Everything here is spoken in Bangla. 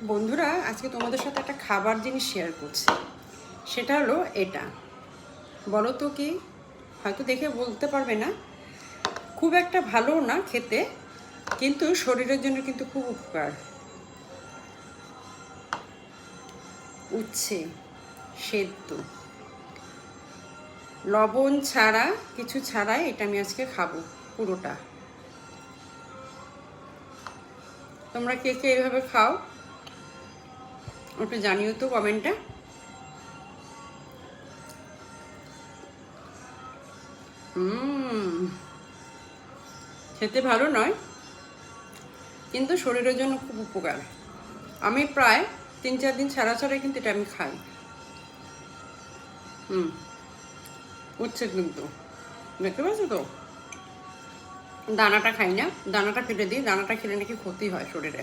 বন্ধুরা, আজকে তোমাদের সাথে একটা খাবার জিনিস শেয়ার করছি। সেটা হলো এটা। বলো তো কি? হয়তো দেখে বলতে পারবে না, খুব একটা ভালো না খেতে, কিন্তু শরীরের জন্য কিন্তু খুব উপকার। উচ্ছে সেদ্ধ, লবণ ছাড়া, কিছু ছাড়াই এটা আমি আজকে খাবো পুরোটা। তোমরা কে কে এভাবে খাও একটু জানিও তো কমেন্টে। খেতে ভালো নয়, কিন্তু শরীরের জন্য খুব উপকার। আমি প্রায় 3-4 দিন ছাড়া ছাড়াই কিন্তু এটা আমি খাই। উচ্ছে কিন্তু দেখতে পাচ্ছ তো, দানাটা খাই না, দানাটা ফেলে দিই। দানাটা খেলে নাকি ক্ষতি হয় শরীরে।